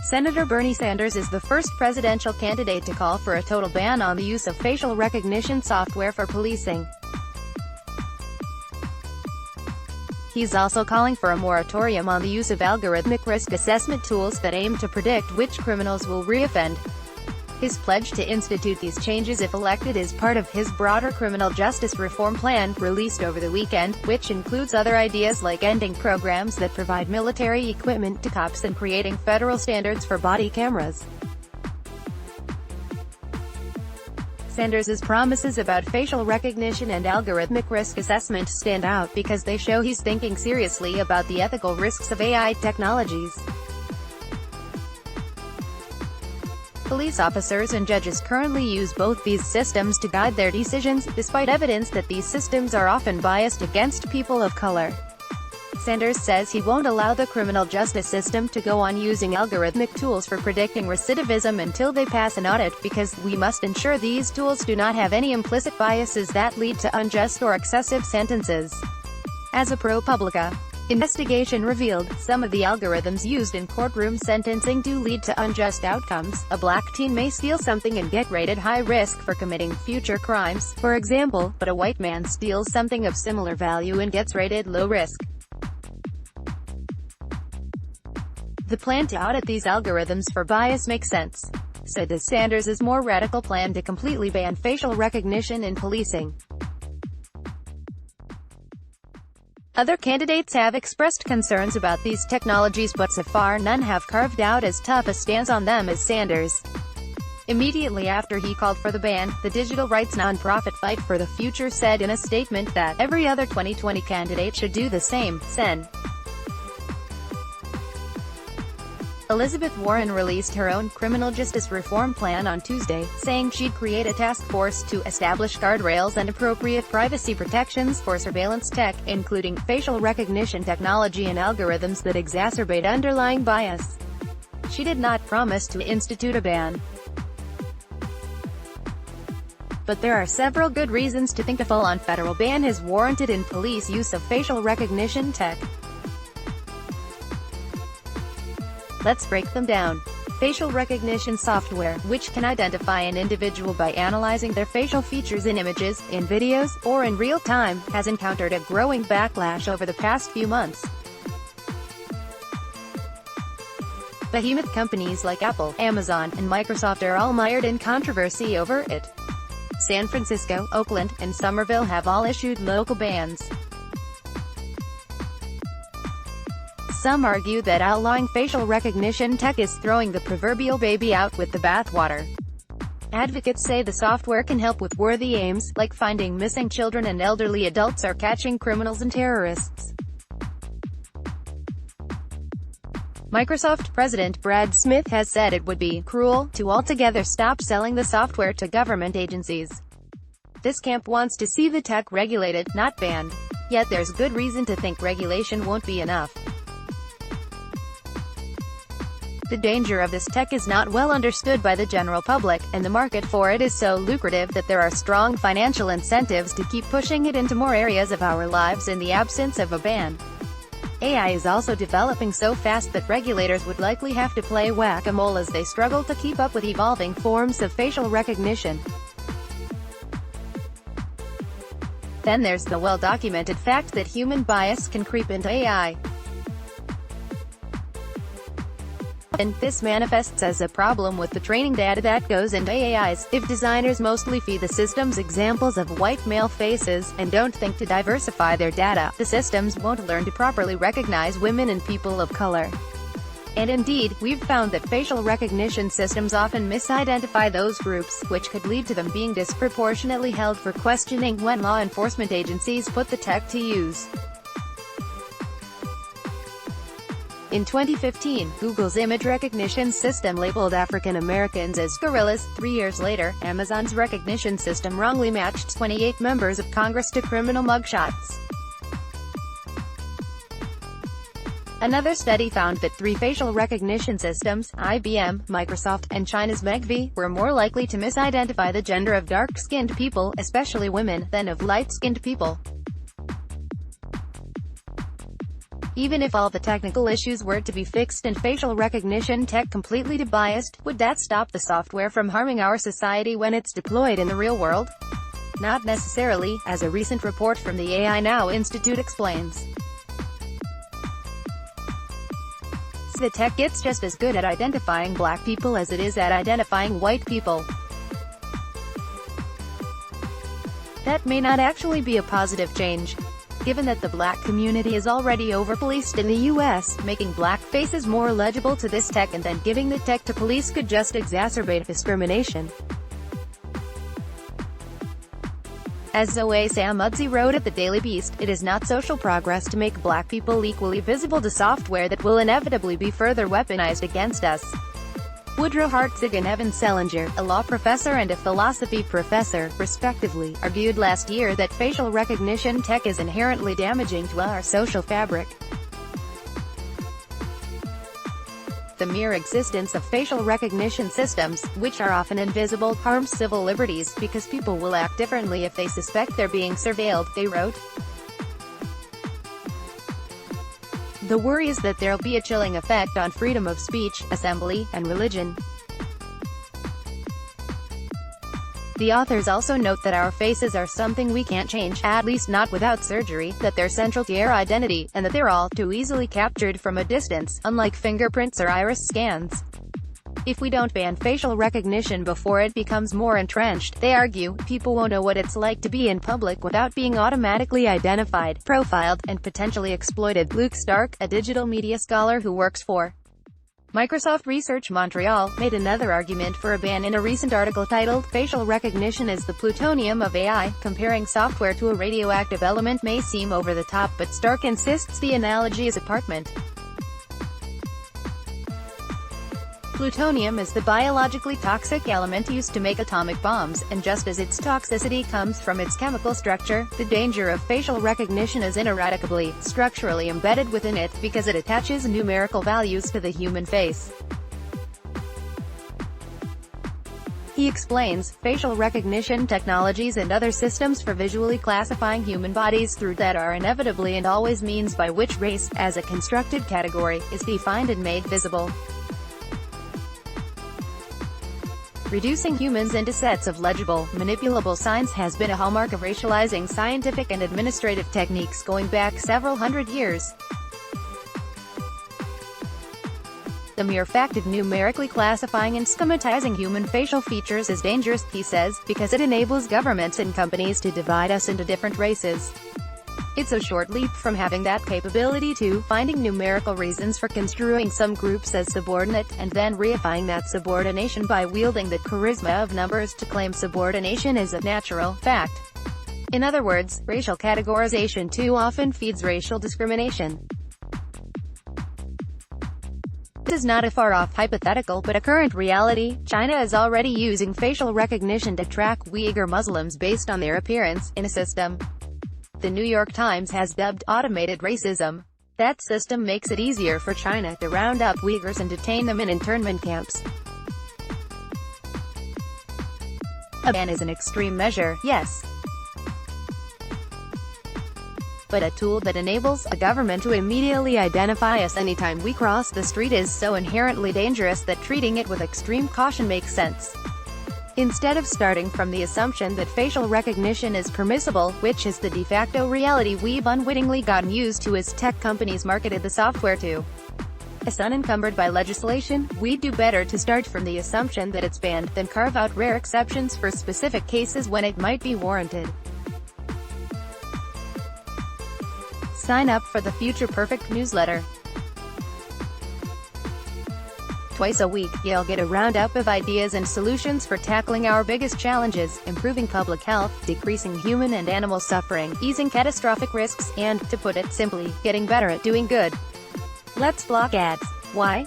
Senator Bernie Sanders is the first presidential candidate to call for a total ban on the use of facial recognition software for policing. He's also calling for a moratorium on the use of algorithmic risk assessment tools that aim to predict which criminals will reoffend. His pledge to institute these changes if elected is part of his broader criminal justice reform plan, released over the weekend, which includes other ideas like ending programs that provide military equipment to cops and creating federal standards for body cameras. Sanders' promises about facial recognition and algorithmic risk assessment stand out because they show he's thinking seriously about the ethical risks of AI technologies. Police officers and judges currently use both these systems to guide their decisions, despite evidence that these systems are often biased against people of color. Sanders says he won't allow the criminal justice system to go on using algorithmic tools for predicting recidivism until they pass an audit, because we must ensure these tools do not have any implicit biases that lead to unjust or excessive sentences. As a ProPublica investigation revealed, some of the algorithms used in courtroom sentencing do lead to unjust outcomes. A black teen may steal something and get rated high risk for committing future crimes, for example, but a white man steals something of similar value and gets rated low risk. The plan to audit these algorithms for bias makes sense, said Sanders' more radical plan to completely ban facial recognition in policing. Other candidates have expressed concerns about these technologies, but so far none have carved out as tough a stance on them as Sanders. Immediately after he called for the ban, the digital rights nonprofit Fight for the Future said in a statement that every other 2020 candidate should do the same. Sen. Elizabeth Warren released her own criminal justice reform plan on Tuesday, saying she'd create a task force to establish guardrails and appropriate privacy protections for surveillance tech, including facial recognition technology and algorithms that exacerbate underlying bias. She did not promise to institute a ban, but there are several good reasons to think a full-on federal ban is warranted in police use of facial recognition tech. Let's break them down. Facial recognition software, which can identify an individual by analyzing their facial features in images, in videos, or in real time, has encountered a growing backlash over the past few months. Behemoth companies like Apple, Amazon, and Microsoft are all mired in controversy over it. San Francisco, Oakland, and Somerville have all issued local bans. Some argue that outlawing facial recognition tech is throwing the proverbial baby out with the bathwater. Advocates say the software can help with worthy aims, like finding missing children and elderly adults or catching criminals and terrorists. Microsoft President Brad Smith has said it would be cruel to altogether stop selling the software to government agencies. This camp wants to see the tech regulated, not banned. Yet there's good reason to think regulation won't be enough. The danger of this tech is not well understood by the general public, and the market for it is so lucrative that there are strong financial incentives to keep pushing it into more areas of our lives in the absence of a ban. AI is also developing so fast that regulators would likely have to play whack-a-mole as they struggle to keep up with evolving forms of facial recognition. Then there's the well-documented fact that human bias can creep into AI. And this manifests as a problem with the training data that goes into AIs. If designers mostly feed the systems examples of white male faces, and don't think to diversify their data, the systems won't learn to properly recognize women and people of color. And indeed, we've found that facial recognition systems often misidentify those groups, which could lead to them being disproportionately held for questioning when law enforcement agencies put the tech to use. In 2015, Google's image recognition system labeled African Americans as gorillas. 3 years later, Amazon's recognition system wrongly matched 28 members of Congress to criminal mugshots. Another study found that 3 facial recognition systems, IBM, Microsoft, and China's Megvii, were more likely to misidentify the gender of dark-skinned people, especially women, than of light-skinned people. Even if all the technical issues were to be fixed and facial recognition tech completely debiased, would that stop the software from harming our society when it's deployed in the real world? Not necessarily, as a recent report from the AI Now Institute explains. The tech gets just as good at identifying black people as it is at identifying white people. That may not actually be a positive change, given that the black community is already over-policed in the US. Making black faces more legible to this tech and then giving the tech to police could just exacerbate discrimination. As Zoe Samudzi wrote at the Daily Beast, it is not social progress to make black people equally visible to software that will inevitably be further weaponized against us. Woodrow Hartzig and Evan Selinger, a law professor and a philosophy professor, respectively, argued last year that facial recognition tech is inherently damaging to our social fabric. The mere existence of facial recognition systems, which are often invisible, harms civil liberties, because people will act differently if they suspect they're being surveilled, they wrote. The worry is that there'll be a chilling effect on freedom of speech, assembly, and religion. The authors also note that our faces are something we can't change, at least not without surgery, that they're central to our identity, and that they're all too easily captured from a distance, unlike fingerprints or iris scans. If we don't ban facial recognition before it becomes more entrenched, they argue, people won't know what it's like to be in public without being automatically identified, profiled, and potentially exploited. Luke Stark, a digital media scholar who works for Microsoft Research Montreal, made another argument for a ban in a recent article titled, "Facial Recognition is the Plutonium of AI." Comparing software to a radioactive element may seem over the top, but Stark insists the analogy is apartment. Plutonium is the biologically toxic element used to make atomic bombs, and just as its toxicity comes from its chemical structure, the danger of facial recognition is ineradicably, structurally embedded within it, because it attaches numerical values to the human face. He explains, facial recognition technologies and other systems for visually classifying human bodies through that are inevitably and always means by which race, as a constructed category, is defined and made visible. Reducing humans into sets of legible, manipulable signs has been a hallmark of racializing scientific and administrative techniques going back several hundred years. The mere fact of numerically classifying and schematizing human facial features is dangerous, he says, because it enables governments and companies to divide us into different races. It's a short leap from having that capability to finding numerical reasons for construing some groups as subordinate, and then reifying that subordination by wielding the charisma of numbers to claim subordination is a natural fact. In other words, racial categorization too often feeds racial discrimination. This is not a far-off hypothetical but a current reality. China is already using facial recognition to track Uyghur Muslims based on their appearance, in a system the New York Times has dubbed automated racism. That system makes it easier for China to round up Uyghurs and detain them in internment camps. A ban is an extreme measure, yes, but a tool that enables a government to immediately identify us anytime we cross the street is so inherently dangerous that treating it with extreme caution makes sense. Instead of starting from the assumption that facial recognition is permissible, which is the de facto reality we've unwittingly gotten used to as tech companies marketed the software to us unencumbered by legislation, we'd do better to start from the assumption that it's banned, than carve out rare exceptions for specific cases when it might be warranted. Sign up for the Future Perfect newsletter. Twice a week, you'll get a roundup of ideas and solutions for tackling our biggest challenges, improving public health, decreasing human and animal suffering, easing catastrophic risks, and, to put it simply, getting better at doing good. Let's block ads. Why?